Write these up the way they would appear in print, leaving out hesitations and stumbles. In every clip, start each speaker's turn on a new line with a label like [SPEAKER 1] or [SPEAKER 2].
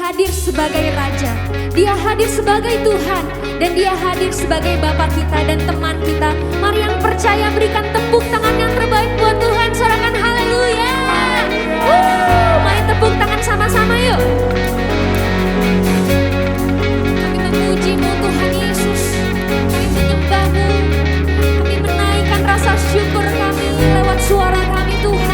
[SPEAKER 1] hadir sebagai Raja, Dia hadir sebagai Tuhan, dan Dia hadir sebagai Bapa kita dan teman kita. Mari yang percaya berikan tepuk tangan yang terbaik buat Tuhan, sorakan haleluya. Mari tepuk tangan sama-sama yuk. Kami memuji-Mu Tuhan Yesus, kami menyembah-Mu, kami menaikkan rasa syukur kami lewat suara kami Tuhan.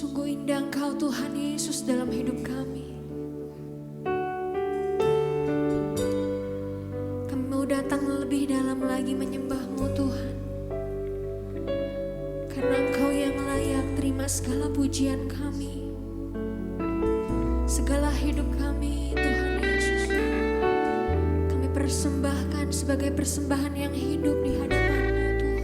[SPEAKER 1] Sungguh indah Engkau Tuhan Yesus dalam hidup kami. Kami mau datang lebih dalam lagi menyembah-Mu Tuhan. Karena Engkau yang layak terima segala pujian kami. Segala hidup kami Tuhan Yesus. Kami persembahkan sebagai persembahan yang hidup di hadapan-Mu Tuhan.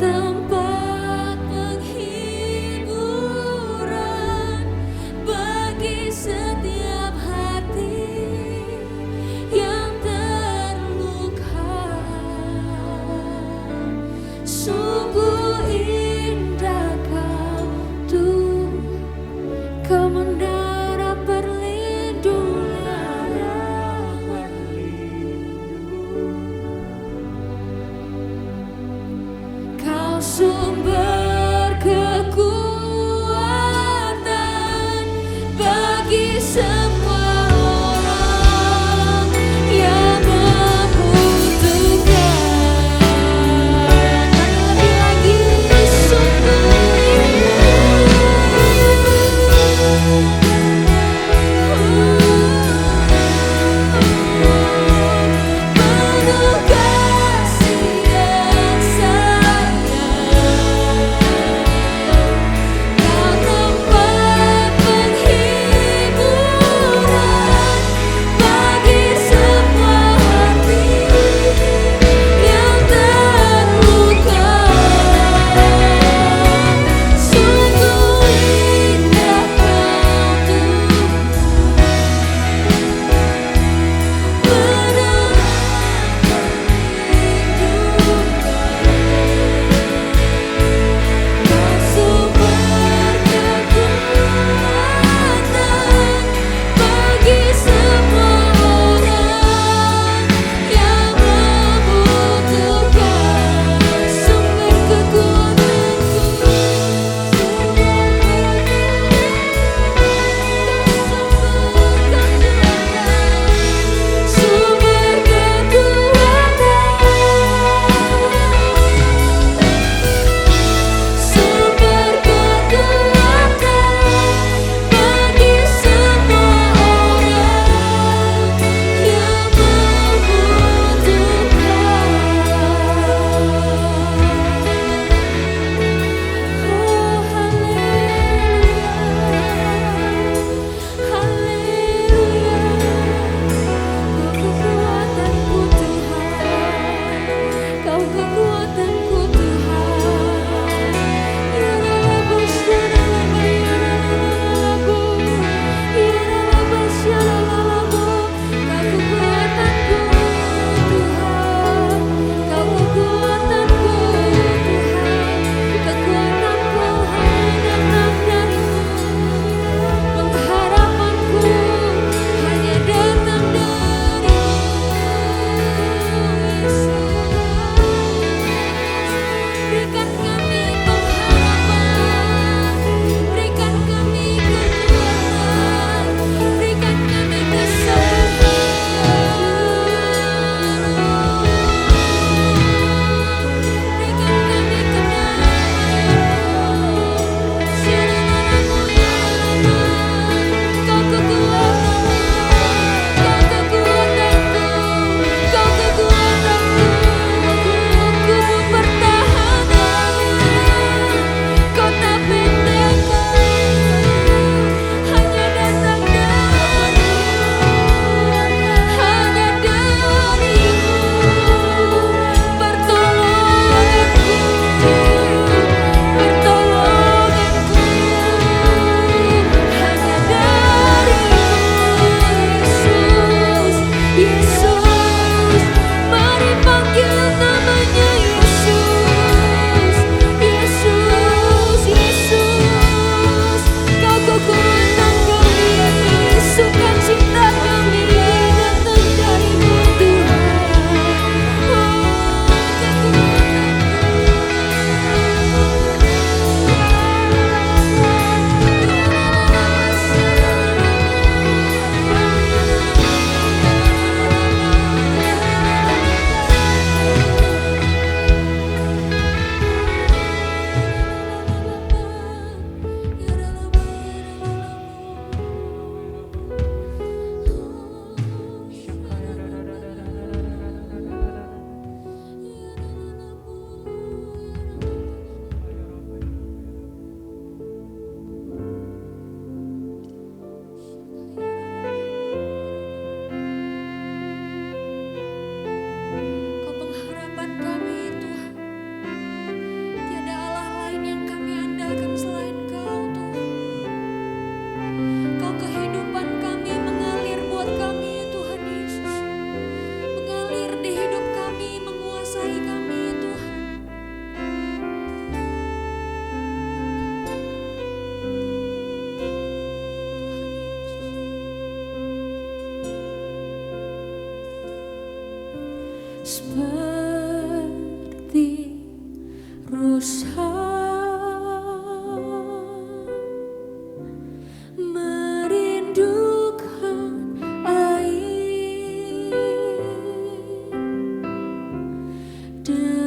[SPEAKER 1] tempat penghiburan bagi setiap hati yang terluka. Sungguh indah kau tuh, kau menara perlindungan. Kau sumber kekuatan bagi semua orang yang membutuhkan. Lebih lagi, sungguh penuh kasih dan sayang.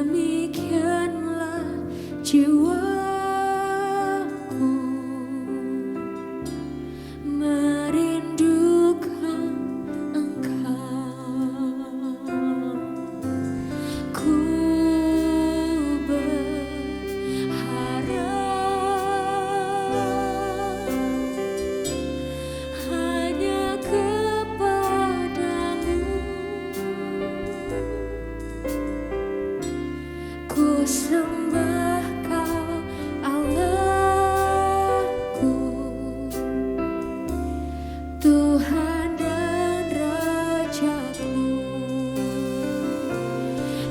[SPEAKER 1] Demikianlah jiwaku merindukan Engkau. Ku berharap hanya kepadamu. Ku sembah Kau Allahku, Tuhan dan Rajaku.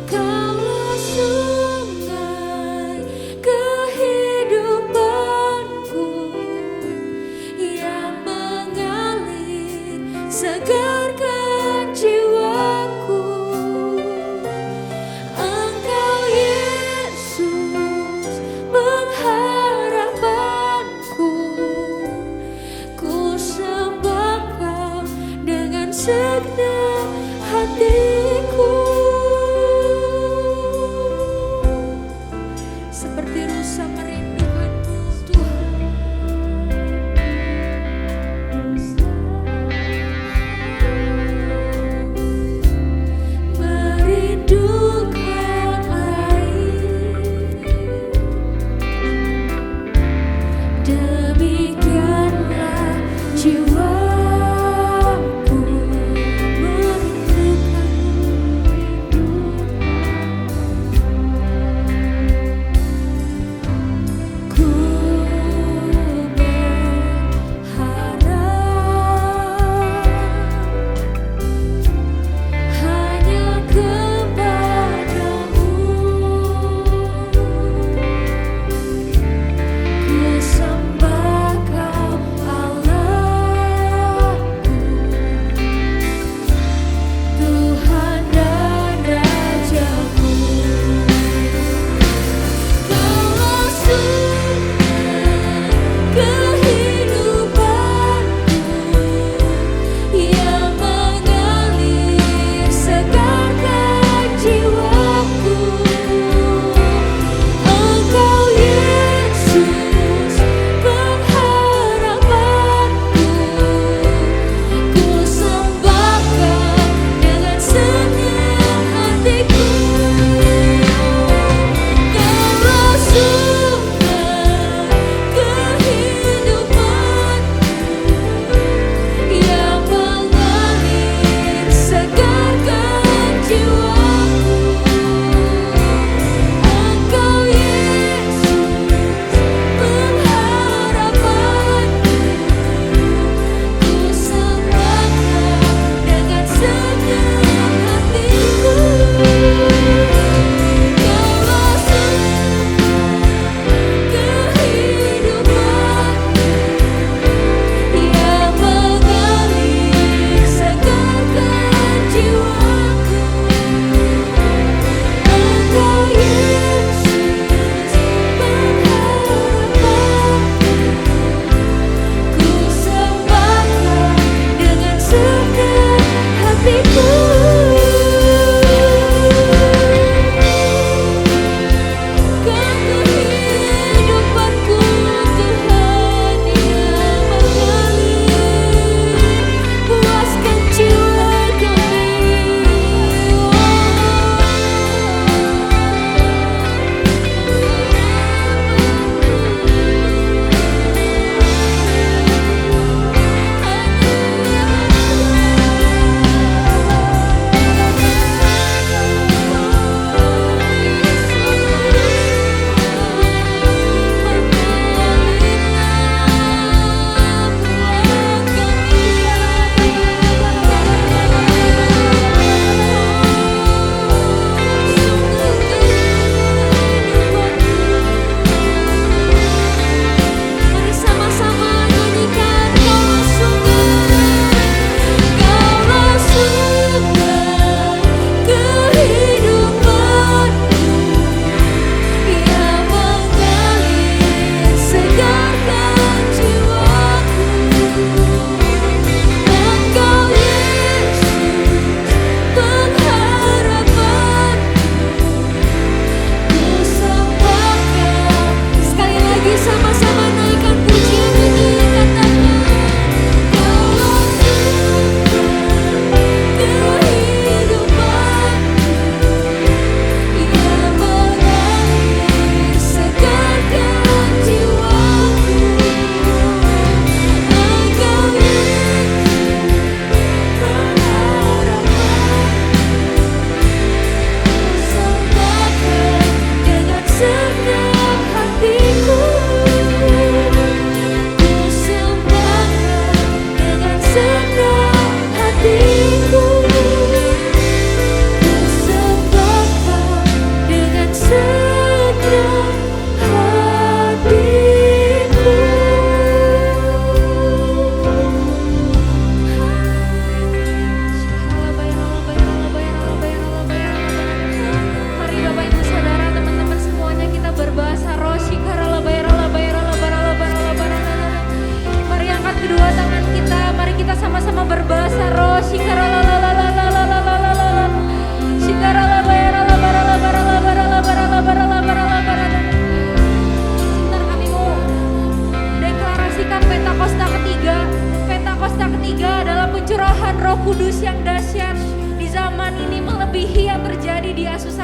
[SPEAKER 1] Kaulah sungai kehidupanku yang mengalir segarkan jiwaku. Engkau Yesus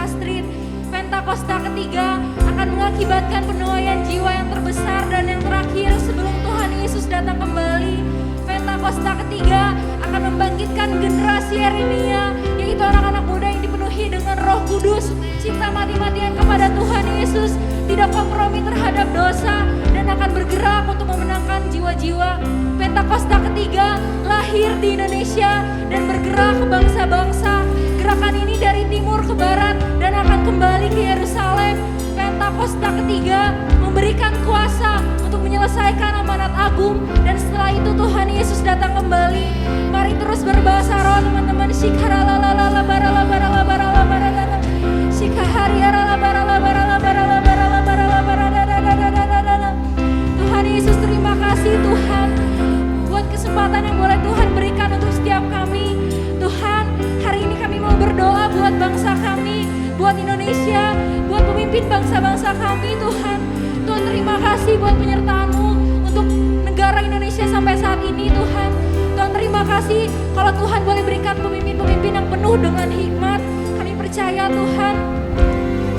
[SPEAKER 1] Street. Pentakosta ketiga akan mengakibatkan penuaian jiwa yang terbesar dan yang terakhir sebelum Tuhan Yesus datang kembali. Pentakosta ketiga akan membangkitkan generasi Yeremia, yaitu anak-anak muda yang dipenuhi dengan Roh Kudus, cinta mati-matian kepada Tuhan Yesus, tidak kompromi terhadap dosa, dan akan bergerak untuk memenangkan jiwa-jiwa. Pentakosta ketiga lahir di Indonesia dan bergerak ke bangsa-bangsa. Gerakan ini dari timur ke barat dan akan kembali ke Yerusalem. Pentakosta ketiga memberikan kuasa untuk menyelesaikan amanat agung, dan setelah itu Tuhan Yesus datang kembali. Mari terus berbahasa roh teman-teman. Tuhan Yesus, terima kasih Tuhan buat kesempatan yang boleh Tuhan berikan untuk setiap kami. Tuhan, hari ini kami mau berdoa buat bangsa kami, buat Indonesia, buat pemimpin bangsa-bangsa kami Tuhan. Tuhan, terima kasih buat penyertaan-Mu untuk negara Indonesia sampai saat ini Tuhan. Tuhan, terima kasih kalau Tuhan boleh berikan pemimpin-pemimpin yang penuh dengan hikmat. Kami percaya Tuhan,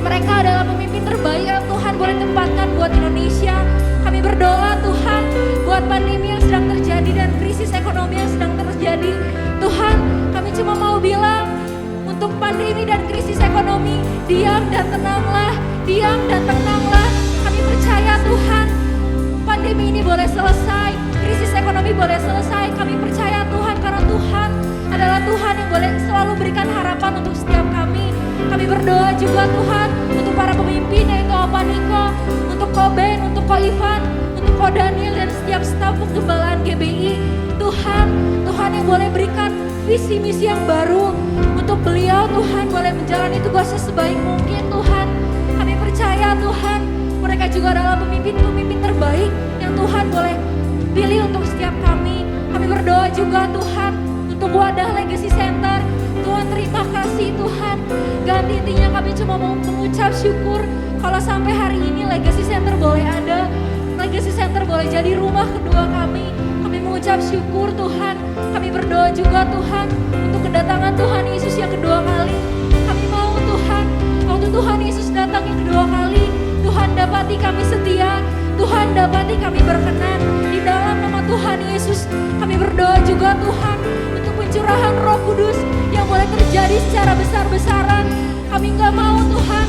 [SPEAKER 1] mereka adalah pemimpin terbaik yang Tuhan boleh tempatkan buat Indonesia. Kami berdoa Tuhan buat pandemi yang sedang terjadi dan krisis ekonomi yang sedang terjadi. Tuhan, kami cuma mau bilang untuk pandemi dan krisis ekonomi, diam dan tenanglah, diam dan tenanglah. Kami percaya Tuhan, pandemi ini boleh selesai, krisis ekonomi boleh selesai. Kami percaya Tuhan karena Tuhan adalah Tuhan yang boleh selalu berikan harapan untuk setiap kami. Kami berdoa juga Tuhan untuk para pemimpin, yaitu Opa Niko, untuk Ko Ben, untuk Ko Ivan, untuk Ko Daniel dan setiap staf penggembalaan GBI. Tuhan, Tuhan yang boleh berikan visi misi yang baru untuk beliau. Tuhan boleh menjalani tugasnya sebaik mungkin Tuhan. Kami percaya Tuhan, mereka juga adalah pemimpin-pemimpin terbaik yang Tuhan boleh pilih untuk setiap kami. Kami berdoa juga Tuhan untuk Wadah Legacy Center. Tuhan, terima kasih Tuhan. Ganti intinya kami cuma mau mengucap syukur kalau sampai hari ini Legacy Center boleh ada. Legacy Center boleh jadi rumah kedua kami. Kami mengucap syukur Tuhan. Kami berdoa juga Tuhan untuk kedatangan Tuhan Yesus yang kedua kali. Kami mau Tuhan, waktu Tuhan Yesus datang yang kedua kali, Tuhan dapati kami setia, Tuhan dapati kami berkenan. Di dalam nama Tuhan Yesus kami berdoa juga Tuhan untuk pencurahan Roh Kudus yang boleh terjadi secara besar-besaran. Kami gak mau Tuhan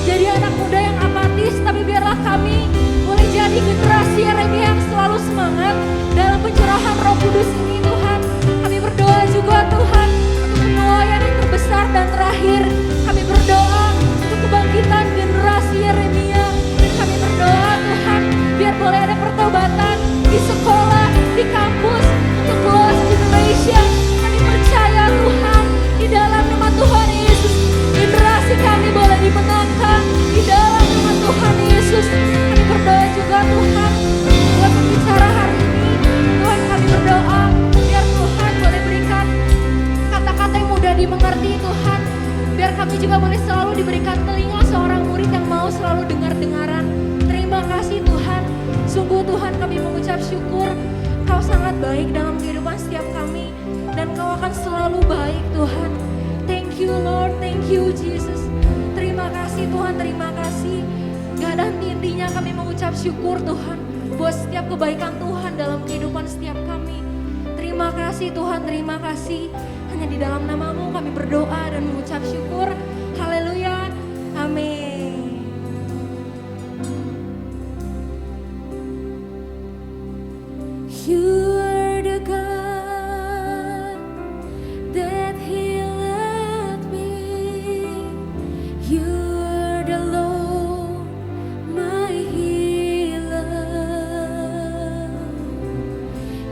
[SPEAKER 1] jadi anak muda yang apatis, tapi biarlah kami boleh jadi generasi Yeremia yang selalu semangat dalam pencurahan Roh Kudus ini Tuhan. Kami berdoa juga Tuhan untuk penuaian yang terbesar dan terakhir. Kami berdoa untuk kebangkitan generasi Yeremia. Dan kami berdoa Tuhan, biar boleh ada pertobatan di sekolah, di kampus, untuk lost generation. Kami percaya Tuhan, di dalam nama Tuhan Yesus, generasi kami boleh dimenangkan. Di dalam nama Tuhan Yesus, kami berdoa juga Tuhan buat pembicara hari ini. Tuhan, kami berdoa biar Tuhan boleh berikan kata-kata yang mudah dimengerti Tuhan. Biar kami juga boleh selalu diberikan telinga seorang murid yang mau selalu dengar-dengaran. Terima kasih Tuhan. Sungguh Tuhan, kami mengucap syukur. Kau sangat baik dalam kehidupan setiap kami, dan Kau akan selalu baik Tuhan. Thank you Lord, thank you Jesus. Terima kasih Tuhan, terima kasih. Gak ada henti-hentinya kami mengucap syukur Tuhan buat setiap kebaikan Tuhan dalam kehidupan setiap kami. Terima kasih Tuhan, terima kasih. Hanya di dalam nama-Mu kami berdoa dan mengucap syukur. Haleluya, amin. You are the God that healed me. You are the Lord, my healer.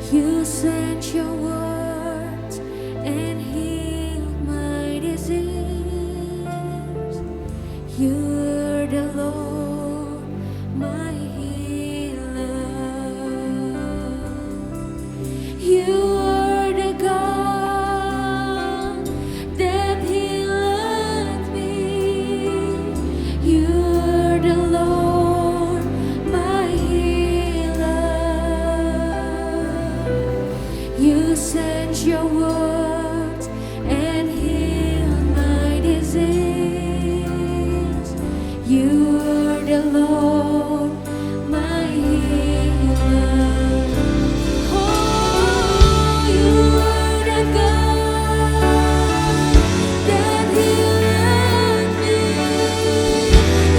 [SPEAKER 1] You sent your words and healed my disease. You are the Lord, my healer. You are the God that healed me. You are the Lord, my healer. You sent your words and healed my disease. You're the Lord, my healer. Oh, you are the God that healed me.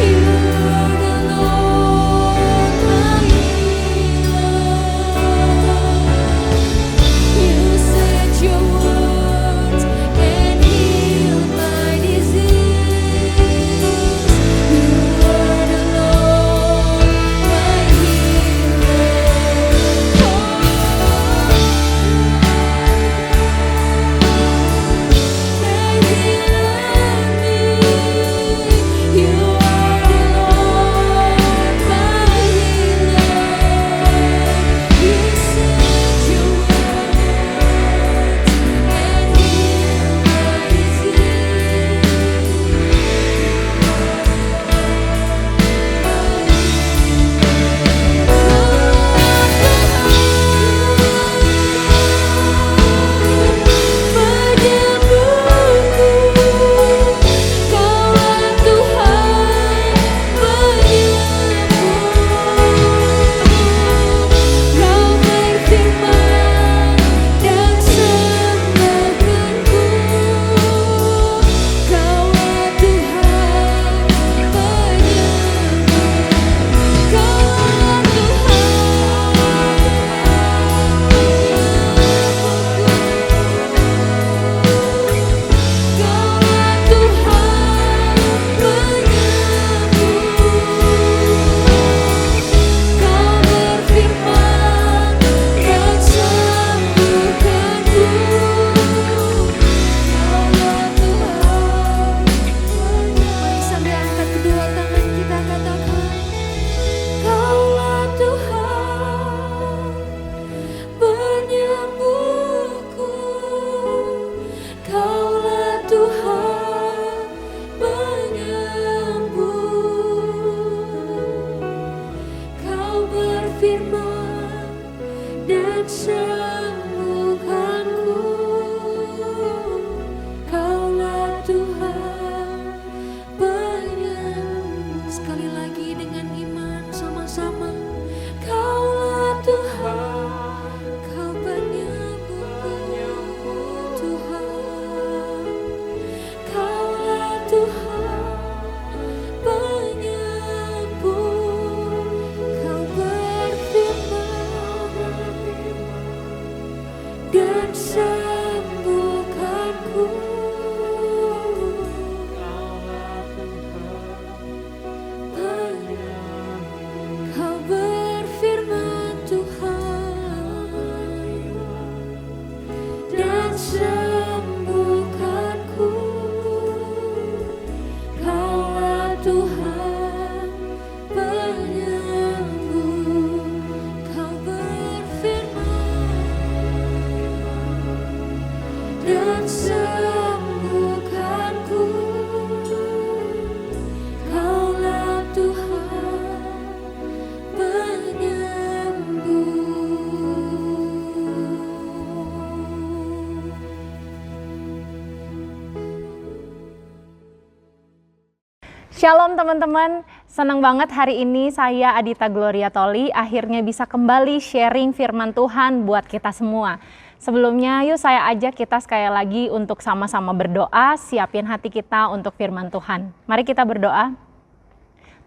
[SPEAKER 1] You are the Lord, my healer. You said your words and healed my disease. You are the Lord, my
[SPEAKER 2] Shalom teman-teman, senang banget hari ini saya Adita Gloria Toli akhirnya bisa kembali sharing firman Tuhan buat kita semua. Sebelumnya yuk saya ajak kita sekali lagi untuk sama-sama berdoa, siapin hati kita untuk firman Tuhan. Mari kita berdoa.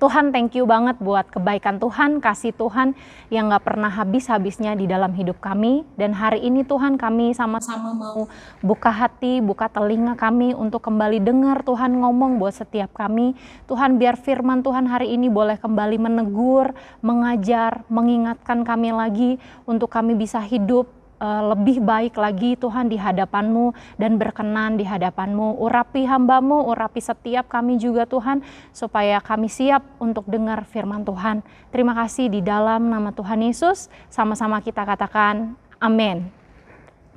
[SPEAKER 2] Tuhan, thank you banget buat kebaikan Tuhan, kasih Tuhan yang gak pernah habis-habisnya di dalam hidup kami. Dan hari ini Tuhan, kami sama-sama mau buka hati, buka telinga kami untuk kembali dengar Tuhan ngomong buat setiap kami. Tuhan, biar firman Tuhan hari ini boleh kembali menegur, mengajar, mengingatkan kami lagi untuk kami bisa hidup lebih baik lagi Tuhan di hadapan-Mu dan berkenan di hadapan-Mu. Urapi hamba-Mu, urapi setiap kami juga Tuhan, supaya kami siap untuk dengar firman Tuhan. Terima kasih di dalam nama Tuhan Yesus, sama-sama kita katakan amin.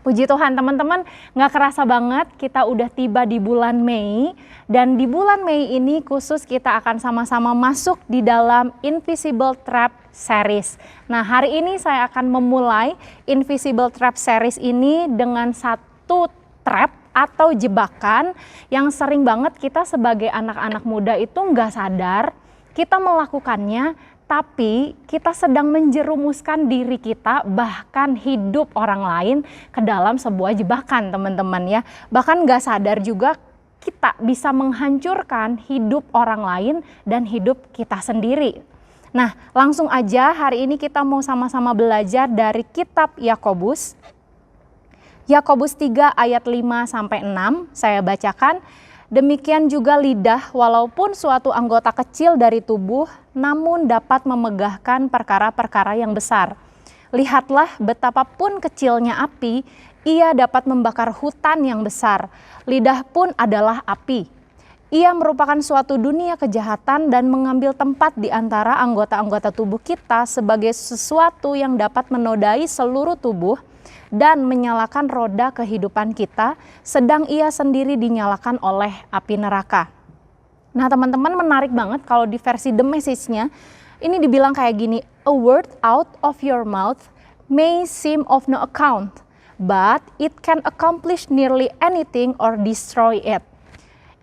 [SPEAKER 2] Puji Tuhan teman-teman, gak kerasa banget kita udah tiba di bulan Mei. Dan di bulan Mei ini khusus kita akan sama-sama masuk di dalam Invisible Trap Series. Nah hari ini saya akan memulai Invisible Trap Series ini dengan satu trap atau jebakan yang sering banget kita sebagai anak-anak muda itu nggak sadar kita melakukannya, tapi kita sedang menjerumuskan diri kita bahkan hidup orang lain ke dalam sebuah jebakan, teman-teman ya. Bahkan nggak sadar juga kita bisa menghancurkan hidup orang lain dan hidup kita sendiri. Nah, langsung aja hari ini kita mau sama-sama belajar dari kitab Yakobus. Yakobus 3 ayat 5 sampai 6 saya bacakan. Demikian juga lidah, walaupun suatu anggota kecil dari tubuh, namun dapat memegahkan perkara-perkara yang besar. Lihatlah betapapun kecilnya api, ia dapat membakar hutan yang besar. Lidah pun adalah api. Ia merupakan suatu dunia kejahatan dan mengambil tempat di antara anggota-anggota tubuh kita sebagai sesuatu yang dapat menodai seluruh tubuh dan menyalakan roda kehidupan kita, sedang ia sendiri dinyalakan oleh api neraka. Nah teman-teman, menarik banget kalau di versi The Message-nya, ini dibilang kayak gini, a word out of your mouth may seem of no account, but it can accomplish nearly anything or destroy it.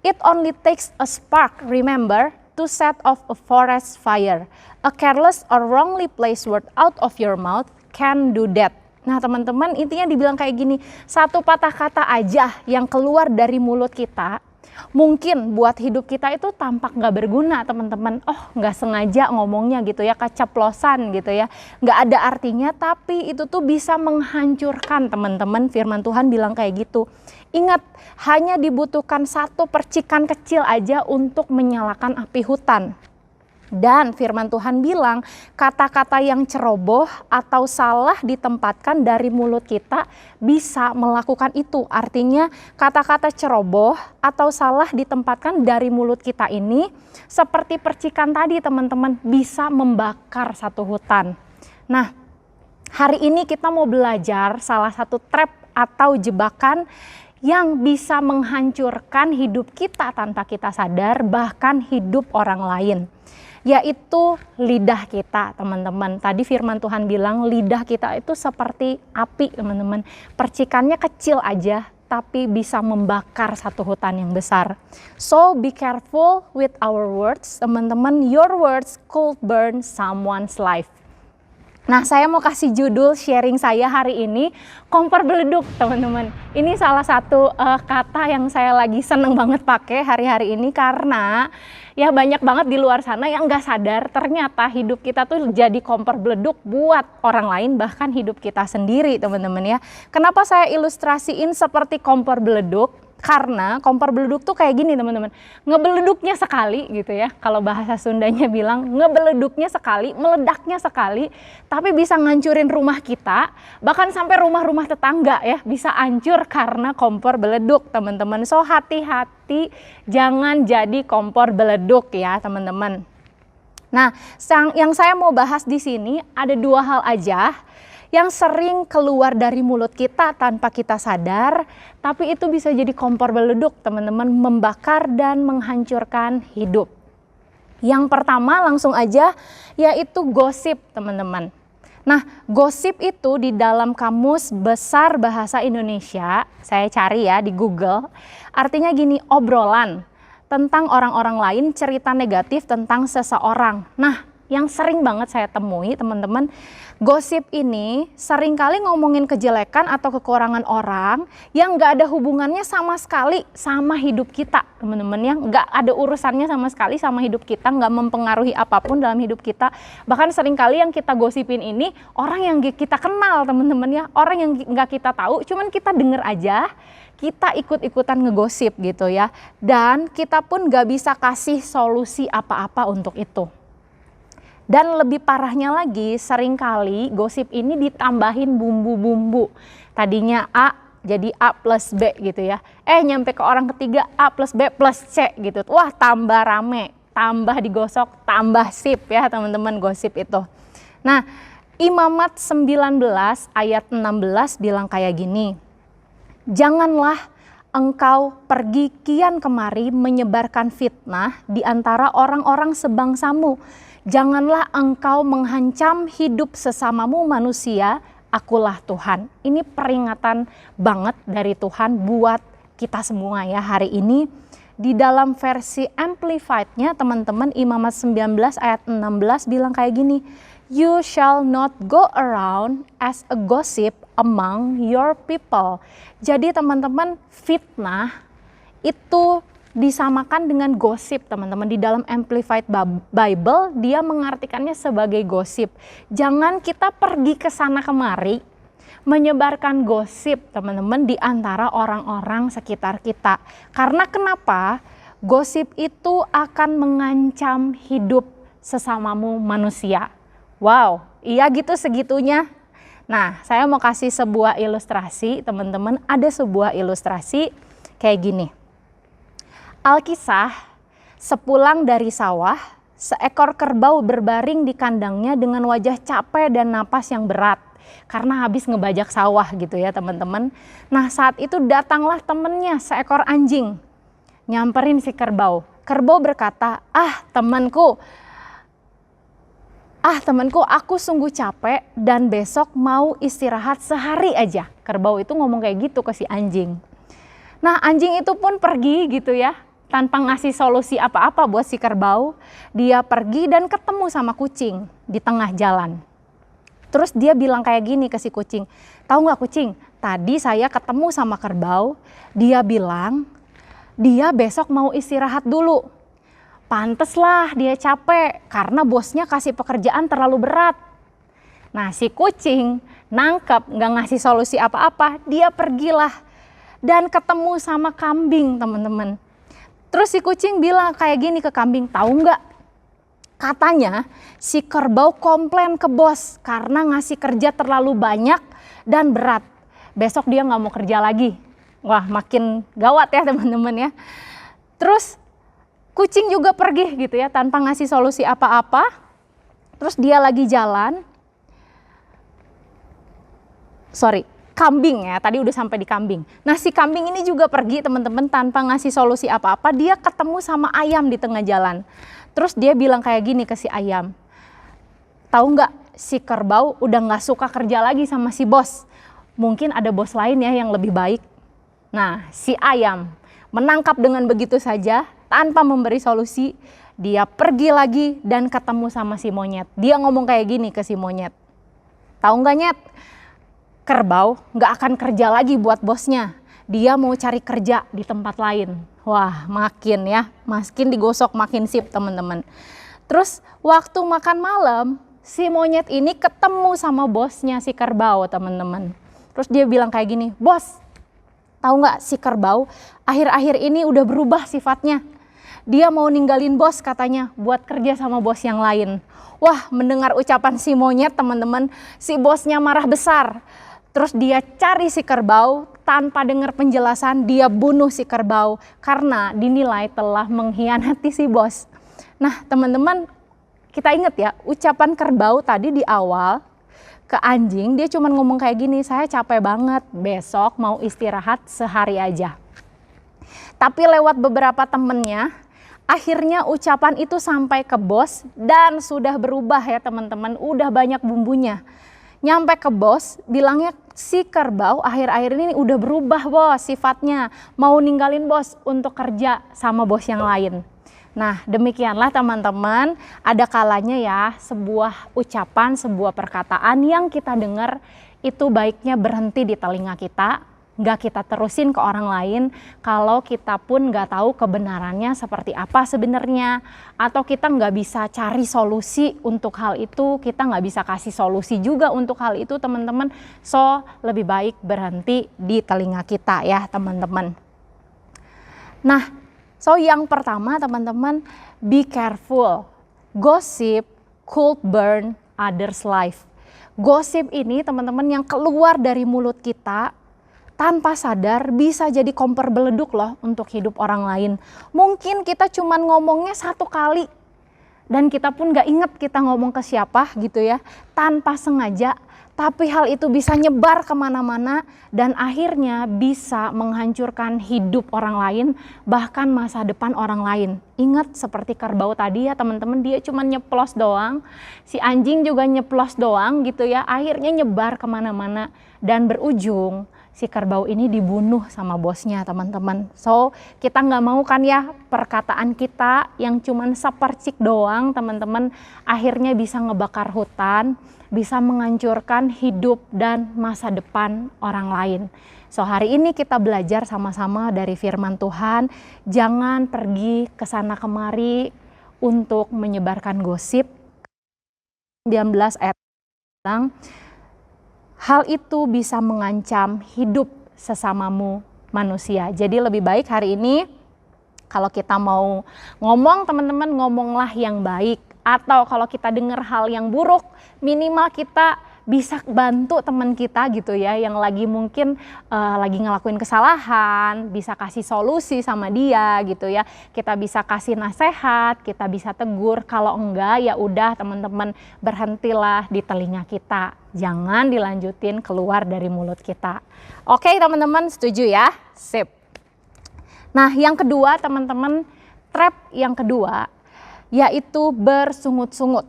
[SPEAKER 2] It only takes a spark, remember, to set off a forest fire. A careless or wrongly placed word out of your mouth can do that. Nah teman-teman, intinya dibilang kayak gini, satu patah kata aja yang keluar dari mulut kita, mungkin buat hidup kita itu tampak gak berguna teman-teman. Oh gak sengaja ngomongnya gitu ya, keceplosan gitu ya, gak ada artinya, tapi itu tuh bisa menghancurkan teman-teman. Firman Tuhan bilang kayak gitu. Ingat, hanya dibutuhkan satu percikan kecil aja untuk menyalakan api hutan. Dan firman Tuhan bilang kata-kata yang ceroboh atau salah ditempatkan dari mulut kita bisa melakukan itu. Artinya kata-kata ceroboh atau salah ditempatkan dari mulut kita ini seperti percikan tadi teman-teman, bisa membakar satu hutan. Nah hari ini kita mau belajar salah satu trap atau jebakan yang bisa menghancurkan hidup kita tanpa kita sadar, bahkan hidup orang lain. Yaitu lidah kita teman-teman. Tadi firman Tuhan bilang lidah kita itu seperti api teman-teman. Percikannya kecil aja tapi bisa membakar satu hutan yang besar. So be careful with our words teman-teman. Your words could burn someone's life. Nah saya mau kasih judul sharing saya hari ini, kompor beleduk teman-teman. Ini salah satu kata yang saya lagi seneng banget pakai hari-hari ini karena ya banyak banget di luar sana yang nggak sadar ternyata hidup kita tuh jadi kompor beleduk buat orang lain, bahkan hidup kita sendiri teman-teman ya. Kenapa saya ilustrasiin seperti kompor beleduk? Karena kompor beleduk tuh kayak gini teman-teman, ngebeleduknya sekali gitu ya, kalau bahasa Sundanya bilang ngebeleduknya sekali, meledaknya sekali, tapi bisa ngancurin rumah kita, bahkan sampai rumah-rumah tetangga ya bisa hancur karena kompor beleduk teman-teman. So hati-hati jangan jadi kompor beleduk ya teman-teman. Nah yang saya mau bahas di sini ada dua hal aja yang sering keluar dari mulut kita tanpa kita sadar, tapi itu bisa jadi kompor beleduk teman-teman, membakar dan menghancurkan hidup. Yang pertama langsung aja yaitu gosip teman-teman. Nah gosip itu di dalam Kamus Besar Bahasa Indonesia, saya cari ya di Google, artinya gini, obrolan tentang orang-orang lain, cerita negatif tentang seseorang. Nah yang sering banget saya temui teman-teman, gosip ini seringkali ngomongin kejelekan atau kekurangan orang yang gak ada hubungannya sama sekali sama hidup kita teman-teman ya, gak ada urusannya sama sekali sama hidup kita, gak mempengaruhi apapun dalam hidup kita. Bahkan seringkali yang kita gosipin ini orang yang kita kenal teman-teman ya, orang yang gak kita tahu, cuman kita denger aja, kita ikut-ikutan ngegosip gitu ya, dan kita pun gak bisa kasih solusi apa-apa untuk itu. Dan lebih parahnya lagi, seringkali gosip ini ditambahin bumbu-bumbu. Tadinya A jadi A plus B gitu ya. Nyampe ke orang ketiga A plus B plus C gitu. Wah tambah rame, tambah digosok, tambah sip ya teman-teman gosip itu. Nah Imamat 19 ayat 16 bilang kayak gini. Janganlah engkau pergi kian kemari menyebarkan fitnah di antara orang-orang sebangsamu. Janganlah engkau mengancam hidup sesamamu manusia, akulah Tuhan. Ini peringatan banget dari Tuhan buat kita semua ya hari ini. Di dalam versi Amplified-nya teman-teman, Imamat 19 ayat 16 bilang kayak gini, "You shall not go around as a gossip among your people." Jadi teman-teman, fitnah itu disamakan dengan gosip teman-teman. Di dalam Amplified Bible dia mengartikannya sebagai gosip. Jangan kita pergi ke sana kemari menyebarkan gosip teman-teman di antara orang-orang sekitar kita. Karena kenapa? Gosip itu akan mengancam hidup sesamamu manusia. Wow, iya gitu segitunya. Nah, saya mau kasih sebuah ilustrasi teman-teman. Ada sebuah ilustrasi kayak gini. Alkisah, sepulang dari sawah, seekor kerbau berbaring di kandangnya dengan wajah capek dan napas yang berat. Karena habis ngebajak sawah gitu ya teman-teman. Nah saat itu datanglah temennya seekor anjing. Nyamperin si kerbau. Kerbau berkata, temanku, aku sungguh capek dan besok mau istirahat sehari aja." Kerbau itu ngomong kayak gitu ke si anjing. Nah anjing itu pun pergi gitu ya. Tanpa ngasih solusi apa-apa buat si kerbau. Dia pergi dan ketemu sama kucing di tengah jalan. Terus dia bilang kayak gini ke si kucing, "Tahu nggak kucing, tadi saya ketemu sama kerbau, dia bilang dia besok mau istirahat dulu. Pantes lah dia capek karena bosnya kasih pekerjaan terlalu berat." Nah si kucing nangkep nggak ngasih solusi apa-apa, dia pergilah dan ketemu sama kambing teman-teman. Terus si kucing bilang kayak gini ke kambing, "Tahu nggak? Katanya si kerbau komplain ke bos karena ngasih kerja terlalu banyak dan berat. Besok dia nggak mau kerja lagi." Wah makin gawat ya teman-teman ya. Terus kucing juga pergi gitu ya tanpa ngasih solusi apa-apa. Terus dia lagi jalan. Kambing ya, tadi udah sampai di kambing. Nah si kambing ini juga pergi teman-teman tanpa ngasih solusi apa-apa. Dia ketemu sama ayam di tengah jalan. Terus dia bilang kayak gini ke si ayam, "Tahu nggak, si kerbau udah nggak suka kerja lagi sama si bos. Mungkin ada bos lain ya yang lebih baik." Nah si ayam menangkap dengan begitu saja tanpa memberi solusi. Dia pergi lagi dan ketemu sama si monyet. Dia ngomong kayak gini ke si monyet, "Tahu nggak Nyet, kerbau nggak akan kerja lagi buat bosnya. Dia mau cari kerja di tempat lain." Wah makin digosok makin sip teman-teman. Terus waktu makan malam si monyet ini ketemu sama bosnya si kerbau teman-teman. Terus dia bilang kayak gini, "Bos, tahu nggak si kerbau akhir-akhir ini udah berubah sifatnya. Dia mau ninggalin bos katanya buat kerja sama bos yang lain." Wah mendengar ucapan si monyet teman-teman, si bosnya marah besar. Terus dia cari si kerbau, tanpa dengar penjelasan dia bunuh si kerbau karena dinilai telah mengkhianati si bos. Nah teman-teman, kita ingat ya ucapan kerbau tadi di awal ke anjing, dia cuma ngomong kayak gini, "Saya capek banget, besok mau istirahat sehari aja." Tapi lewat beberapa temennya, akhirnya ucapan itu sampai ke bos dan sudah berubah ya teman-teman, udah banyak bumbunya. Nyampe ke bos, bilangnya si kerbau akhir-akhir ini udah berubah bos sifatnya, mau ninggalin bos untuk kerja sama bos yang lain. Nah demikianlah teman-teman, ada kalanya ya sebuah ucapan, sebuah perkataan yang kita dengar itu baiknya berhenti di telinga kita, nggak kita terusin ke orang lain kalau kita pun nggak tahu kebenarannya seperti apa sebenarnya, atau kita nggak bisa cari solusi untuk hal itu, kita nggak bisa kasih solusi juga untuk hal itu teman-teman. So lebih baik berhenti di telinga kita ya teman-teman. Nah so yang pertama teman-teman, be careful, gossip could burn others life. Gosip ini teman-teman yang keluar dari mulut kita tanpa sadar bisa jadi kompor beleduk loh untuk hidup orang lain. Mungkin kita cuman ngomongnya satu kali dan kita pun gak inget kita ngomong ke siapa gitu ya, tanpa sengaja. Tapi hal itu bisa nyebar kemana-mana dan akhirnya bisa menghancurkan hidup orang lain, bahkan masa depan orang lain. Ingat seperti kerbau tadi ya teman-teman, dia cuma nyeplos doang, si anjing juga nyeplos doang gitu ya, akhirnya nyebar kemana-mana dan berujung si kerbau ini dibunuh sama bosnya, teman-teman. So, kita nggak mau kan ya perkataan kita yang cuman sepercik doang, teman-teman, akhirnya bisa ngebakar hutan, bisa menghancurkan hidup dan masa depan orang lain. So, hari ini kita belajar sama-sama dari firman Tuhan, jangan pergi ke sana kemari untuk menyebarkan gosip. 19 ayat bilang, hal itu bisa mengancam hidup sesamamu manusia. Jadi lebih baik hari ini kalau kita mau ngomong, teman-teman, ngomonglah yang baik. Atau kalau kita dengar hal yang buruk, minimal kita bisa bantu teman kita gitu ya, yang lagi mungkin lagi ngelakuin kesalahan, bisa kasih solusi sama dia gitu ya. Kita bisa kasih nasihat, kita bisa tegur. Kalau enggak ya udah teman-teman, berhentilah di telinga kita. Jangan dilanjutin keluar dari mulut kita. Oke teman-teman, setuju ya? Sip. Nah yang kedua teman-teman, trap yang kedua yaitu bersungut-sungut.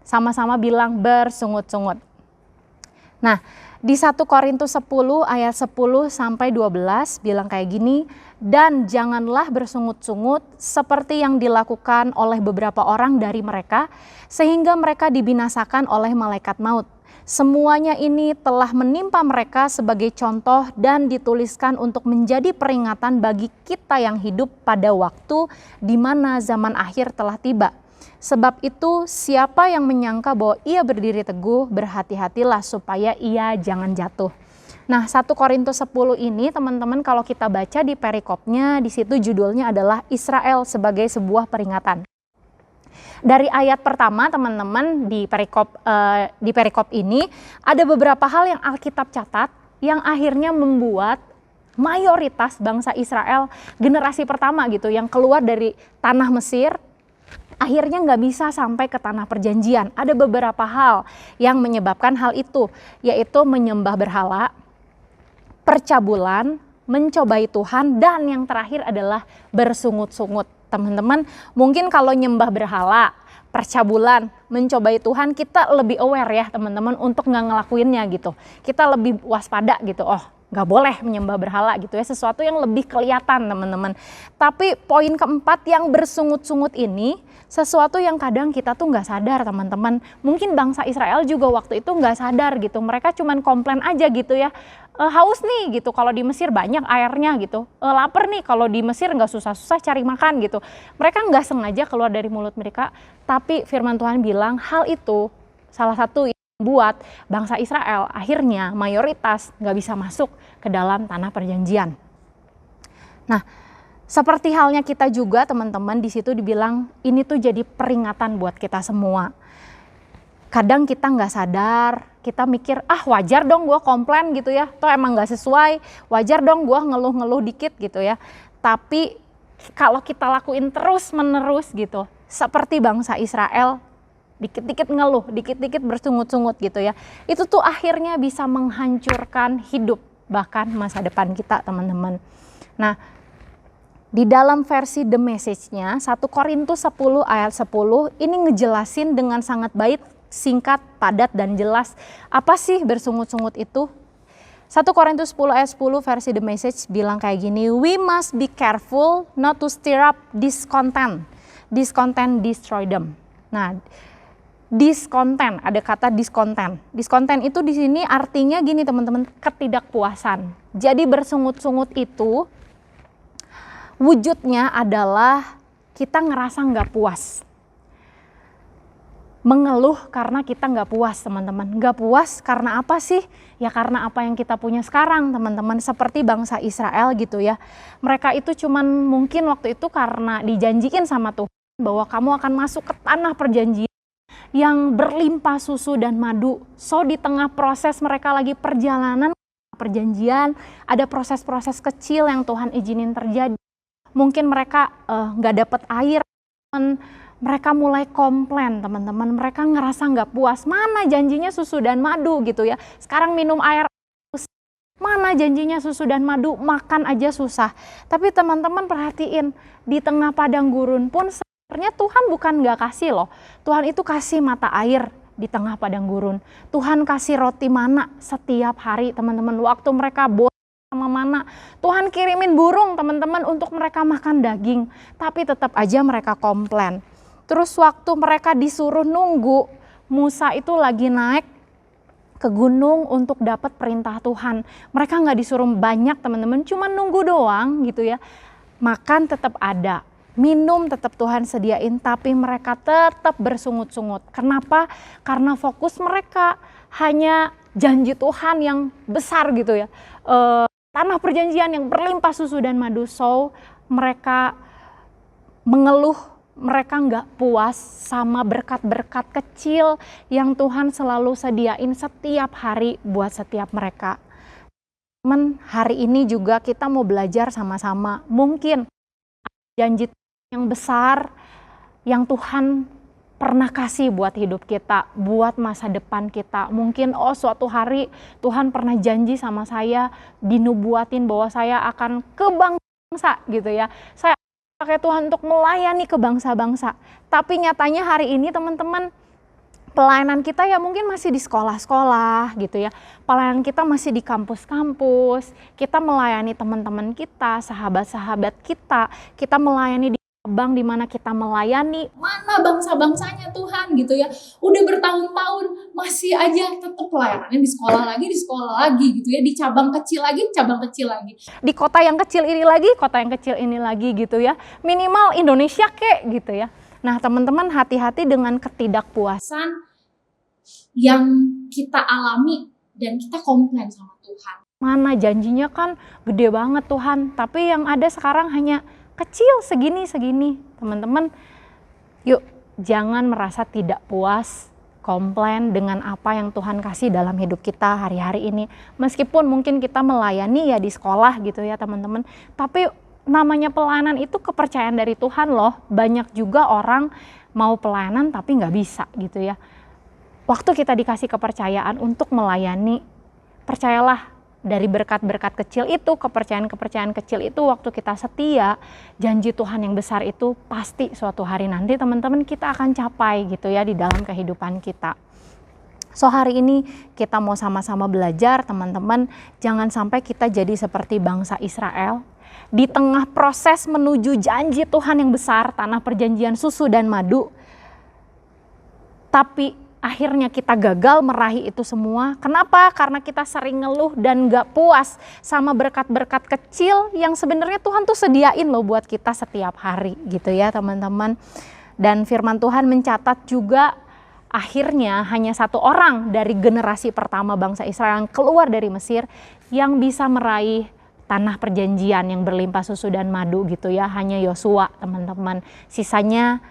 [SPEAKER 2] Sama-sama bilang bersungut-sungut. Nah, di 1 Korintus 10 ayat 10 sampai 12 bilang kayak gini, dan janganlah bersungut-sungut seperti yang dilakukan oleh beberapa orang dari mereka, sehingga mereka dibinasakan oleh malaikat maut. Semuanya ini telah menimpa mereka sebagai contoh dan dituliskan untuk menjadi peringatan bagi kita yang hidup pada waktu di mana zaman akhir telah tiba. Sebab itu siapa yang menyangka bahwa ia berdiri teguh, berhati-hatilah supaya ia jangan jatuh. Nah 1 Korintus 10 ini teman-teman kalau kita baca di perikopnya, di situ judulnya adalah Israel sebagai sebuah peringatan. Dari ayat pertama teman-teman di perikop ini ada beberapa hal yang Alkitab catat yang akhirnya membuat mayoritas bangsa Israel generasi pertama gitu yang keluar dari tanah Mesir akhirnya nggak bisa sampai ke tanah perjanjian. Ada beberapa hal yang menyebabkan hal itu, yaitu menyembah berhala, percabulan, mencobai Tuhan, dan yang terakhir adalah bersungut-sungut. Teman-teman, mungkin kalau nyembah berhala, percabulan, mencobai Tuhan, kita lebih aware ya teman-teman untuk nggak ngelakuinnya gitu. Kita lebih waspada gitu, oh nggak boleh menyembah berhala gitu ya, sesuatu yang lebih kelihatan teman-teman. Tapi poin keempat yang bersungut-sungut ini, sesuatu yang kadang kita tuh nggak sadar teman-teman. Mungkin bangsa Israel juga waktu itu nggak sadar gitu, mereka cuman komplain aja gitu ya, haus nih gitu, kalau di Mesir banyak airnya gitu, lapar nih kalau di Mesir nggak susah-susah cari makan gitu. Mereka nggak sengaja keluar dari mulut mereka, tapi firman Tuhan bilang hal itu salah satu yang membuat bangsa Israel akhirnya mayoritas nggak bisa masuk ke dalam tanah perjanjian. Nah, seperti halnya kita juga teman-teman, di situ dibilang ini tuh jadi peringatan buat kita semua. Kadang kita nggak sadar, kita mikir wajar dong gue komplain gitu ya, toh emang nggak sesuai, wajar dong gue ngeluh-ngeluh dikit gitu ya. Tapi kalau kita lakuin terus menerus gitu, seperti bangsa Israel, dikit-dikit ngeluh, dikit-dikit bersungut-sungut gitu ya, itu tuh akhirnya bisa menghancurkan hidup bahkan masa depan kita teman-teman. Nah, di dalam versi The Message-nya 1 Korintus 10 ayat 10 ini ngejelasin dengan sangat baik, singkat, padat, dan jelas apa sih bersungut-sungut itu. 1 Korintus 10 ayat 10 versi The Message bilang kayak gini, we must be careful not to stir up discontent. Discontent destroy them. Nah, discontent, ada kata discontent. Discontent itu di sini artinya gini teman-teman, ketidakpuasan. Jadi bersungut-sungut itu wujudnya adalah kita ngerasa nggak puas. Mengeluh karena kita nggak puas teman-teman. Nggak puas karena apa sih? Ya karena apa yang kita punya sekarang teman-teman. Seperti bangsa Israel gitu ya. Mereka itu cuman mungkin waktu itu karena dijanjiin sama Tuhan bahwa kamu akan masuk ke tanah perjanjian yang berlimpah susu dan madu. So di tengah proses mereka lagi perjalanan perjanjian, ada proses-proses kecil yang Tuhan izinin terjadi. Mungkin mereka nggak dapat air, mereka mulai komplain teman-teman, mereka ngerasa nggak puas, mana janjinya susu dan madu gitu ya, sekarang minum air, mana janjinya susu dan madu, makan aja susah. Tapi teman-teman perhatiin, di tengah padang gurun pun sebenarnya Tuhan bukan nggak kasih loh, Tuhan itu kasih mata air di tengah padang gurun, Tuhan kasih roti mana setiap hari teman-teman, waktu mereka sama mana. Tuhan kirimin burung teman-teman untuk mereka makan daging. Tapi tetap aja mereka komplain. Terus waktu mereka disuruh nunggu, Musa itu lagi naik ke gunung untuk dapat perintah Tuhan. Mereka nggak disuruh banyak teman-teman, cuma nunggu doang gitu ya. Makan tetap ada, minum tetap Tuhan sediain, tapi mereka tetap bersungut-sungut. Kenapa? Karena fokus mereka hanya janji Tuhan yang besar gitu ya. Tanah perjanjian yang berlimpah susu dan madu. So mereka mengeluh, mereka nggak puas sama berkat-berkat kecil yang Tuhan selalu sediain setiap hari buat setiap mereka. Teman, hari ini juga kita mau belajar sama-sama. Mungkin janji yang besar yang Tuhan pernah kasih buat hidup kita, buat masa depan kita. Mungkin suatu hari Tuhan pernah janji sama saya, dinubuatin bahwa saya akan ke bangsa gitu ya. Saya pakai Tuhan untuk melayani ke bangsa-bangsa. Tapi nyatanya hari ini teman-teman, pelayanan kita ya mungkin masih di sekolah-sekolah gitu ya. Pelayanan kita masih di kampus-kampus. Kita melayani teman-teman kita, sahabat-sahabat kita. Kita melayani di cabang di mana kita melayani. Mana bangsa-bangsanya Tuhan gitu ya. Udah bertahun-tahun masih aja tetap pelayanannya di sekolah lagi gitu ya. Di cabang kecil lagi. Di kota yang kecil ini lagi, kota yang kecil ini lagi gitu ya. Minimal Indonesia kek gitu ya. Nah teman-teman, hati-hati dengan ketidakpuasan yang kita alami dan kita komplain sama Tuhan. Mana janjinya kan gede banget Tuhan, tapi yang ada sekarang hanya kecil segini. Teman-teman, yuk jangan merasa tidak puas, komplain dengan apa yang Tuhan kasih dalam hidup kita hari-hari ini. Meskipun mungkin kita melayani ya di sekolah gitu ya teman-teman, tapi namanya pelayanan itu kepercayaan dari Tuhan loh. Banyak juga orang mau pelayanan tapi nggak bisa gitu ya. Waktu kita dikasih kepercayaan untuk melayani, percayalah, dari berkat-berkat kecil itu, kepercayaan-kepercayaan kecil itu, waktu kita setia, janji Tuhan yang besar itu pasti suatu hari nanti teman-teman kita akan capai gitu ya di dalam kehidupan kita. So hari ini kita mau sama-sama belajar teman-teman, jangan sampai kita jadi seperti bangsa Israel. Di tengah proses menuju janji Tuhan yang besar, tanah perjanjian susu dan madu, tapi akhirnya kita gagal meraih itu semua. Kenapa? Karena kita sering ngeluh dan gak puas sama berkat-berkat kecil yang sebenarnya Tuhan tuh sediain loh buat kita setiap hari gitu ya teman-teman. Dan firman Tuhan mencatat juga akhirnya hanya satu orang dari generasi pertama bangsa Israel yang keluar dari Mesir yang bisa meraih tanah perjanjian yang berlimpah susu dan madu gitu ya. Hanya Yosua teman-teman. Sisanya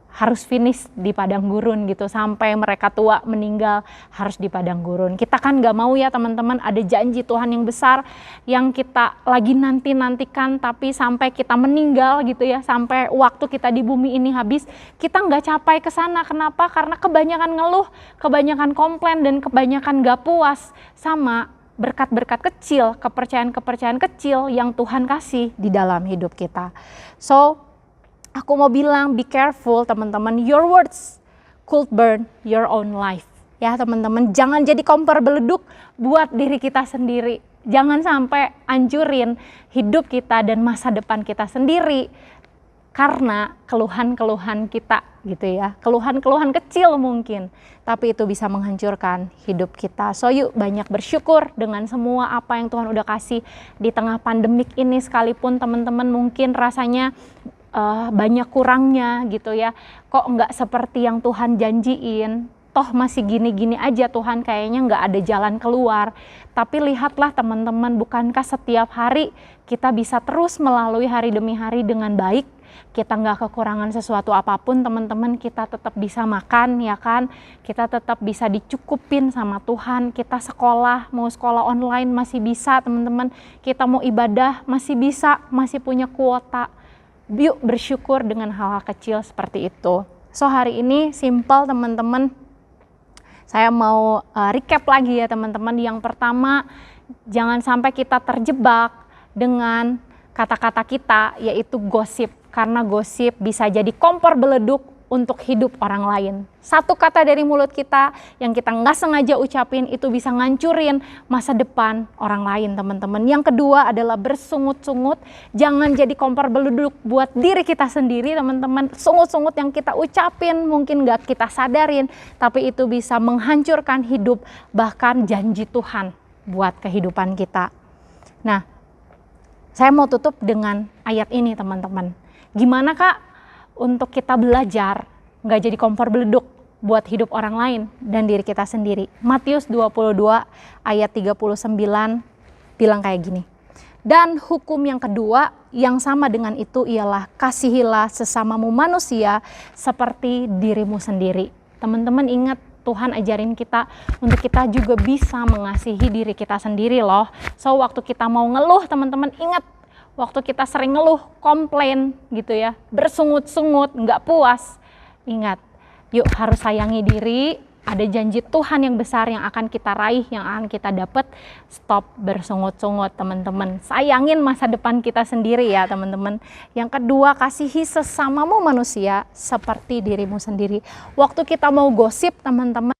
[SPEAKER 2] harus finish di padang gurun gitu, sampai mereka tua meninggal harus di padang gurun. Kita kan gak mau ya teman-teman, ada janji Tuhan yang besar yang kita lagi nantikan, tapi sampai kita meninggal gitu ya, sampai waktu kita di bumi ini habis, kita gak capai ke sana. Kenapa? Karena kebanyakan ngeluh, kebanyakan komplain, dan kebanyakan gak puas sama berkat-berkat kecil, kepercayaan-kepercayaan kecil yang Tuhan kasih di dalam hidup kita. So, aku mau bilang, be careful teman-teman, your words could burn your own life. Ya teman-teman, jangan jadi kompor beleduk buat diri kita sendiri. Jangan sampai hancurin hidup kita dan masa depan kita sendiri karena keluhan-keluhan kita gitu ya. Keluhan-keluhan kecil mungkin, tapi itu bisa menghancurkan hidup kita. So yuk banyak bersyukur dengan semua apa yang Tuhan udah kasih di tengah pandemik ini, sekalipun teman-teman mungkin rasanya banyak kurangnya gitu ya, kok nggak seperti yang Tuhan janjiin, toh masih gini-gini aja Tuhan, kayaknya nggak ada jalan keluar. Tapi lihatlah teman-teman, bukankah setiap hari kita bisa terus melalui hari demi hari dengan baik, kita nggak kekurangan sesuatu apapun teman-teman, kita tetap bisa makan ya kan, kita tetap bisa dicukupin sama Tuhan, kita sekolah, mau sekolah online masih bisa teman-teman, kita mau ibadah masih bisa, masih punya kuota. Yuk bersyukur dengan hal-hal kecil seperti itu. So hari ini simple teman-teman. Saya mau recap lagi ya teman-teman. Yang pertama, jangan sampai kita terjebak dengan kata-kata kita yaitu gosip. Karena gosip bisa jadi kompor beleduk untuk hidup orang lain. Satu kata dari mulut kita yang kita nggak sengaja ucapin itu bisa ngancurin masa depan orang lain, teman-teman. Yang kedua adalah bersungut-sungut. Jangan jadi kompor beluduk buat diri kita sendiri, teman-teman. Sungut-sungut yang kita ucapin mungkin nggak kita sadarin, tapi itu bisa menghancurkan hidup, bahkan janji Tuhan buat kehidupan kita. Nah, saya mau tutup dengan ayat ini, teman-teman. Gimana Kak untuk kita belajar nggak jadi kompor beleduk buat hidup orang lain dan diri kita sendiri? Matius 22 ayat 39 bilang kayak gini. Dan hukum yang kedua yang sama dengan itu ialah kasihilah sesamamu manusia seperti dirimu sendiri. Teman-teman ingat, Tuhan ajarin kita untuk kita juga bisa mengasihi diri kita sendiri loh. So waktu kita mau ngeluh, teman-teman ingat, waktu kita sering ngeluh, komplain gitu ya, bersungut-sungut, nggak puas, ingat, yuk harus sayangi diri, ada janji Tuhan yang besar yang akan kita raih, yang akan kita dapat. Stop bersungut-sungut, teman-teman. Sayangin masa depan kita sendiri ya, teman-teman. Yang kedua, kasihi sesamamu manusia seperti dirimu sendiri. Waktu kita mau gosip, teman-teman,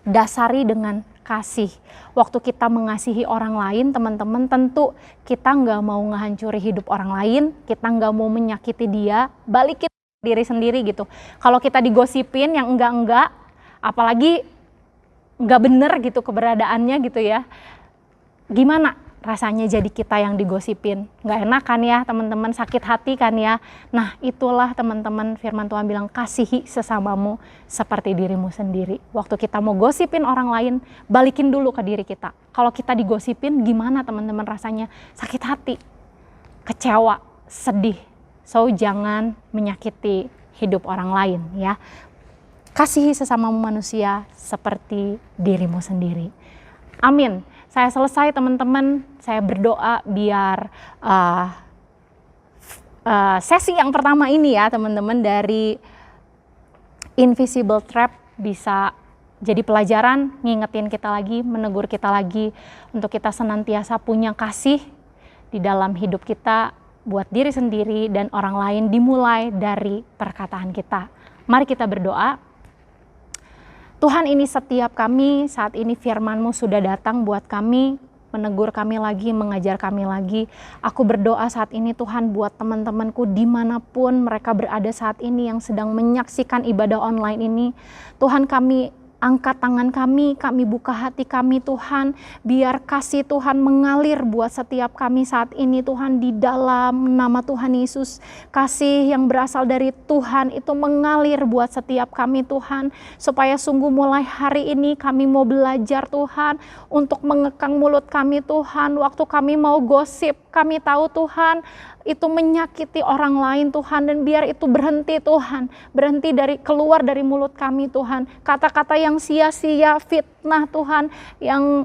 [SPEAKER 2] dasari dengan kasih. Waktu kita mengasihi orang lain, teman-teman, tentu kita nggak mau ngehancuri hidup orang lain, kita nggak mau menyakiti dia, balikin diri sendiri gitu. Kalau kita digosipin yang enggak-enggak, apalagi nggak bener gitu keberadaannya gitu ya, gimana rasanya jadi kita yang digosipin? Nggak enak kan ya, teman-teman, sakit hati kan ya. Nah itulah, teman-teman, firman Tuhan bilang kasihi sesamamu seperti dirimu sendiri. Waktu kita mau gosipin orang lain, balikin dulu ke diri kita. Kalau kita digosipin, gimana teman-teman rasanya? Sakit hati, kecewa, sedih. So jangan menyakiti hidup orang lain ya. Kasihi sesamamu manusia seperti dirimu sendiri. Amin. Saya selesai, teman-teman. Saya berdoa biar sesi yang pertama ini ya, teman-teman, dari Invisible Trap bisa jadi pelajaran, ngingetin kita lagi, menegur kita lagi untuk kita senantiasa punya kasih di dalam hidup kita buat diri sendiri dan orang lain, dimulai dari perkataan kita. Mari kita berdoa. Tuhan, ini setiap kami, saat ini firman-Mu sudah datang buat kami, menegur kami lagi, mengajar kami lagi. Aku berdoa saat ini Tuhan buat teman-temanku dimanapun mereka berada saat ini yang sedang menyaksikan ibadah online ini. Tuhan, kami angkat tangan kami buka hati kami Tuhan, biar kasih Tuhan mengalir buat setiap kami saat ini Tuhan, di dalam nama Tuhan Yesus. Kasih yang berasal dari Tuhan itu mengalir buat setiap kami Tuhan, supaya sungguh mulai hari ini kami mau belajar Tuhan untuk mengekang mulut kami Tuhan. Waktu kami mau gosip, kami tahu Tuhan itu menyakiti orang lain Tuhan, dan biar itu berhenti Tuhan, berhenti keluar dari mulut kami Tuhan. Kata-kata yang sia-sia, fitnah Tuhan, yang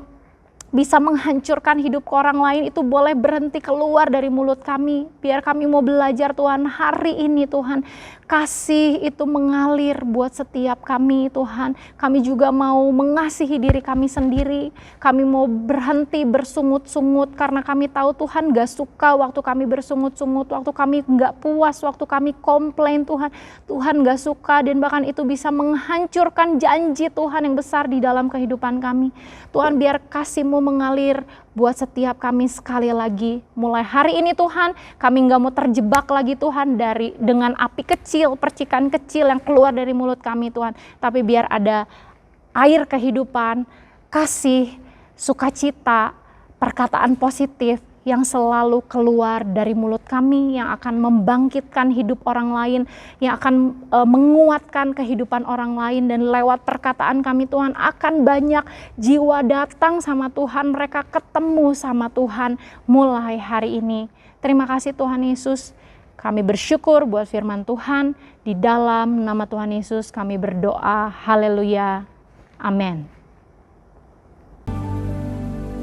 [SPEAKER 2] bisa menghancurkan hidup orang lain itu boleh berhenti keluar dari mulut kami. Biar kami mau belajar Tuhan hari ini Tuhan, kasih itu mengalir buat setiap kami Tuhan. Kami juga mau mengasihi diri kami sendiri. Kami mau berhenti bersungut-sungut karena kami tahu Tuhan gak suka waktu kami bersungut-sungut, waktu kami gak puas, waktu kami komplain Tuhan. Tuhan gak suka, dan bahkan itu bisa menghancurkan janji Tuhan yang besar di dalam kehidupan kami. Tuhan, biar kasih-Mu mengalir buat setiap kami sekali lagi. Mulai hari ini Tuhan, kami gak mau terjebak lagi Tuhan dengan api kecil, percikan kecil yang keluar dari mulut kami Tuhan. Tapi biar ada air kehidupan, kasih, sukacita, perkataan positif yang selalu keluar dari mulut kami, yang akan membangkitkan hidup orang lain, yang akan menguatkan kehidupan orang lain. Dan lewat perkataan kami Tuhan, akan banyak jiwa datang sama Tuhan, mereka ketemu sama Tuhan mulai hari ini. Terima kasih Tuhan Yesus, kami bersyukur buat firman Tuhan. Di dalam nama Tuhan Yesus kami berdoa, haleluya, amin.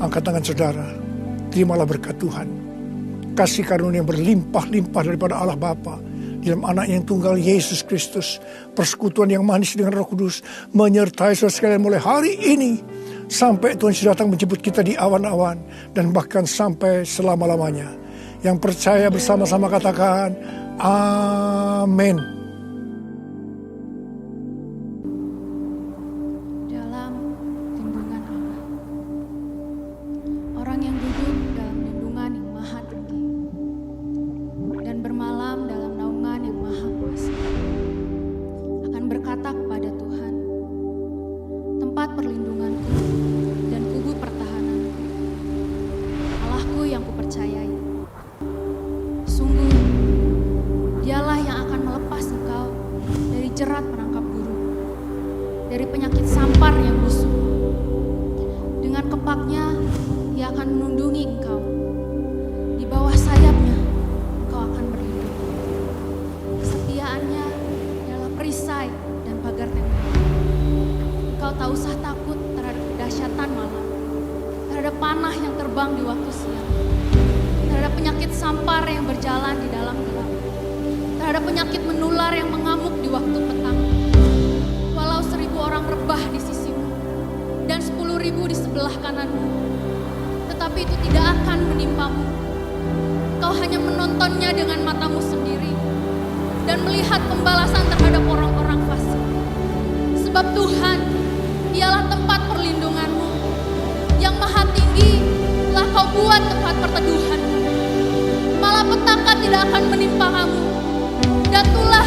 [SPEAKER 3] Angkat tangan saudara, terimalah berkat Tuhan. Kasih karunia yang berlimpah-limpah daripada Allah Bapa di dalam anak yang tunggal Yesus Kristus. Persekutuan yang manis dengan Roh Kudus menyertai saudara sekalian mulai hari ini sampai Tuhan sudah datang menjemput kita di awan-awan, dan bahkan sampai selama-lamanya. Yang percaya bersama-sama katakan amin.
[SPEAKER 1] jerat perangkap burung, dari penyakit sampar yang busuk. Dengan kepaknya ia akan menundungi engkau. Di bawah sayapnya engkau akan berlindung. Kesetiaannya adalah perisai dan pagar tembok. Engkau tak usah takut terhadap kedahsyatan malam, terhadap panah yang terbang di waktu siang, terhadap penyakit sampar yang berjalan di dalam gelap, terhadap penyakit menular yang mengamuk di waktu petang. Walau 1000 orang rebah di sisimu dan 10.000 di sebelah kananmu, tetapi itu tidak akan menimpamu. Kau hanya menontonnya dengan matamu sendiri dan melihat pembalasan terhadap orang-orang fasik. Sebab Tuhan ialah tempat perlindunganmu, yang maha tinggi telah kau buat tempat perteduhanmu. Malapetaka tidak akan menimpa kamu, dan tulah